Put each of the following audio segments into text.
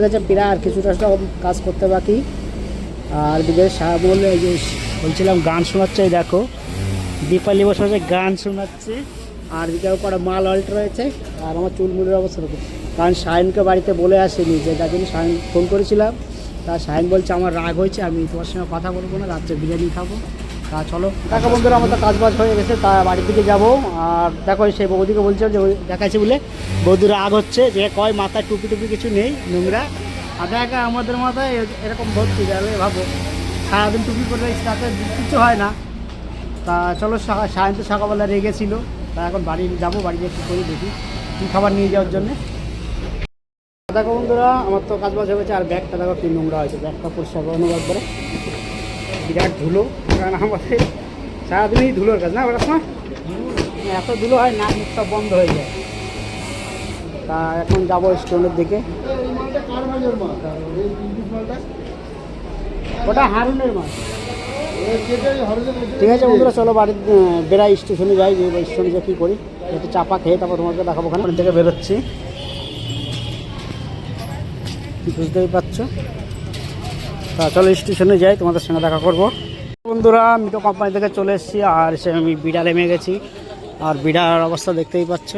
গেছে প্রায় আর কিছুটা কাজ করতে বাকি। আর দিকে বললে এই যে বলছিলাম গান শোনাচ্ছে, দেখো দীপালি বসে বসে গান শোনাচ্ছে। আর দিকেও কটা মাল অল্ট রয়েছে। আর আমার চুলমুলের অবস্থা দেখো, কারণ শাহিনকে বাড়িতে বলে আসেনি, যে যার জন্য শাহিন ফোন করেছিলাম। তা শাহিন বলছে আমার রাগ হয়েছে, আমি তোমার সঙ্গে কথা বলবো না, রাত্রে বিরিয়ানি খাবো। তা চলো দেখো বন্ধুরা, আমার তো কাজবাজ হয়ে গেছে, তা বাড়ির দিকে যাবো। আর দেখো সেই বৌদিকে বলছে যে দেখাচ্ছে বলে বৌদির রাগ হচ্ছে, যে কয় মাথায় টুপি টুপি কিছু নেই, নোংরা। আর দেখা আমাদের মাথায় এরকম ভর্তি, তাহলে ভাবো সারাদিন টুপি পরে তাতে কিছু হয় না। তা চলো শাহিন তো সকালবেলা রেগেছিল, তা এখন বাড়ি যাবো, বাড়িতে একটু করি দেখি কী খাবার নিয়ে যাওয়ার জন্যে। দেখো বন্ধুরা, আমার তো কাজ বাজ হয়ে গেছে। আর ব্যাগটা দেখো কি নোংরা হয়েছে, ব্যাগটা পরিষ্কার করে নেবো একবারে। বিরাট ধুলো, কারণ আমাদের সারাদিনই ধুলোর কাজ না, ওরা সময় এত ধুলো হয়, নাক মুখ সব বন্ধ হয়ে যায়। তা এখন যাবো স্টোনের দিকে। ওটা হারুনের মাছ। ঠিক আছে বন্ধুরা, চলো বাড়ির বেড়াই, স্টেশনে যাই, যে স্টেশনে যে কী করি একটু চাপা খেয়ে তারপর তোমাকে দেখাবো। ওখানে থেকে বেরোচ্ছি, বুঝতেই পারছো। তা চলো স্টেশনে যাই, তোমাদের সঙ্গে দেখা করবো। বন্ধুরা মিটো কোম্পানি থেকে চলে এসেছি, আর সে আমি বিড়া নেমে গেছি। আর বিড়ার অবস্থা দেখতেই পাচ্ছ।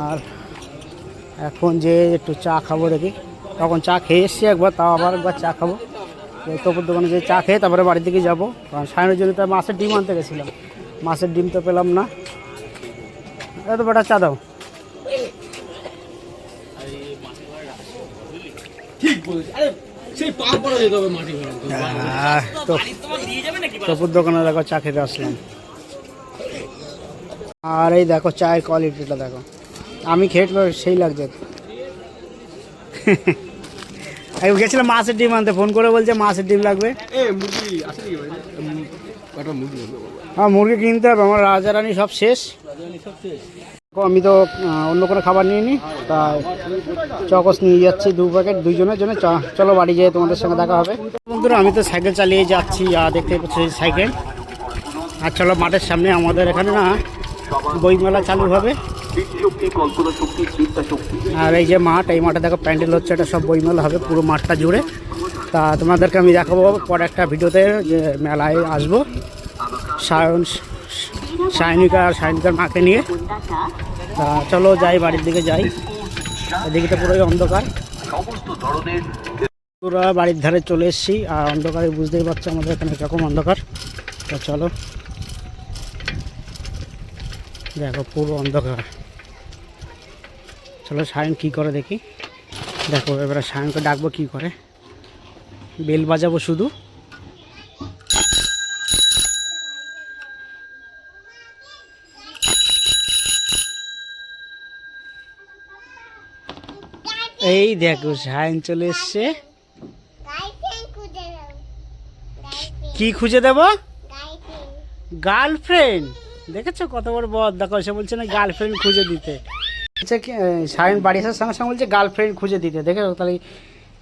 আর এখন যে একটু চা খাবো দেখি, তখন চা খেয়ে এসছি একবার, তাও আবার একবার চা খাবো। তপুর দোকানে যে চা খেয়ে তারপরে বাড়ির দিকে যাবো, কারণ সায়নের জন্য তো মাছের ডিম আনতে গেছিলাম, মাছের ডিম তো পেলাম না। এত বেটা চা দাও। তপুর দোকানে দেখো চা খেতে আসলাম। আর এই দেখো চায়ের কোয়ালিটিটা দেখো, আমি খেয়ে সেই লাগছে। আমি গেছিলাম মাছের ডিম আনতে, ফোন করে বলছে মাছের ডিম লাগবে। হ্যাঁ মুরগি কিনতে হবে, আমার রাজারানি সব শেষ। আমি তো অন্য কোনো খাবার নিয়ে নিই, তাই চকস নিয়ে যাচ্ছি 2 প্যাকেট দুইজনের জন্য। চলো বাড়ি যেয়ে তোমাদের সঙ্গে দেখা হবে। বন্ধুরা আমি তো সাইকেল চালিয়ে যাচ্ছি, আর দেখতে পাচ্ছি সাইকেল। আর চলো মাঠের সামনে আমাদের এখানে না বইমেলা চালু হবে। আর এই যে মাঠ, এই মাঠে দেখো প্যান্ডেল হচ্ছে, এটা সব বইমেলা হবে পুরো মাঠটা জুড়ে। তা তোমাদেরকে আমি দেখাবো পরে একটা ভিডিওতে, যে মেলায় আসবো সায়নিকার মাকে নিয়ে। তা চলো যাই, বাড়ির দিকে যাই। এদিকে তো পুরোই অন্ধকার, পুরো বাড়ির ধারে চলে এসেছি। আর অন্ধকারে বুঝতেই পারছো আমাদের এখানে কীরকম অন্ধকার। তা চলো দেখো পুরো অন্ধকার। চলো সায়ন কী করে দেখি। দেখো এবারে সায়নকে ডাকবো কী করে, বেল বাজাবো শুধু। এই দেখো সায়ন চলে এসছে। কি খুঁজে দেব? গার্লফ্রেন্ড। দেখেছো কত বড় বদ, দেখো সে বলছে না গার্লফ্রেন্ড খুঁজে দিতে। সায়ন বাড়ি আসার সঙ্গে সঙ্গে বলছে গার্লফ্রেন্ড খুঁজে দিতে, দেখে তাহলে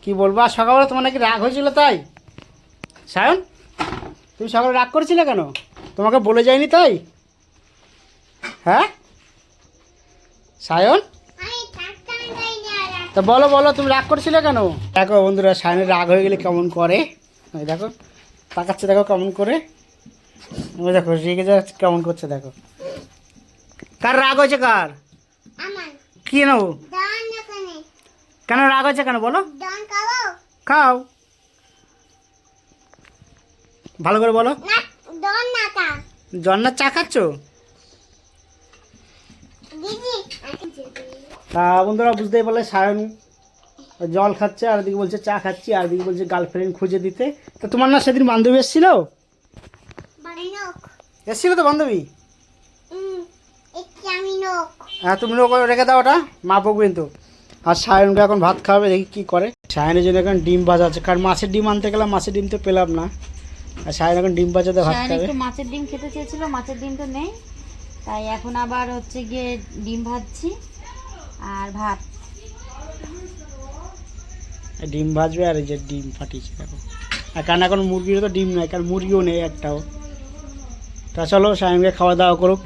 কি বলবো। আর সকালবেলা তোমার নাকি রাগ হয়েছিল, তাই সায়ন তুমি সকালে রাগ করেছিলে কেন? তোমাকে বলে যায়নি তাই? হ্যাঁ সায়ন, তা বলো বলো তুমি রাগ করেছিলে কেন? দেখো বন্ধুরা সায়নের রাগ হয়ে গেলে কেমন করে, দেখো তাকাচ্ছে, দেখো কেমন করে, দেখো রেগে যাচ্ছে কেমন করছে, দেখো। কার রাগ হয়েছে, কার? কি নেবো? কেন রাগ হয়েছে কেন বলো? খাও, ভালো করে বলো। জন্নার চা খাচ্ছ? তা বন্ধুরা বুঝতেই পারলে সায়ন জল খাচ্ছে, আর দিকে বলছে চা খাচ্ছি, আর দিকে বলছে গার্লফ্রেন্ড খুঁজে দিতে। তা তোমার না সেদিন বান্ধবী এসেছিল তো বান্ধবী? হ্যাঁ তুমি লোক রেখে দাও, ওটা মা বকবে কিন্তু। আর সায়নকে এখন ভাত খাওয়াবে, দেখি কী করে। সায়নের জন্য এখন ডিম ভাজা আছে, কারণ মাছের ডিম আনতে গেলাম, মাছের ডিম তো পেলাম না। আর সায়ন এখন ডিম ভাজাতে ভাত খাবে। মাছের ডিম খেতে চেয়েছিল, মাছের ডিম তো নেই, তাই এখন আবার হচ্ছে গিয়ে ডিম ভাজছি আর ভাত। ডিম ভাজবে, আর এই যে ডিম ফাটিয়েছে দেখো। আর কারণ এখন মুরগিরও তো ডিম নেই, কারণ মুরগিও নেই একটাও। তা চলো সায়নকে খাওয়া দাওয়া করুক।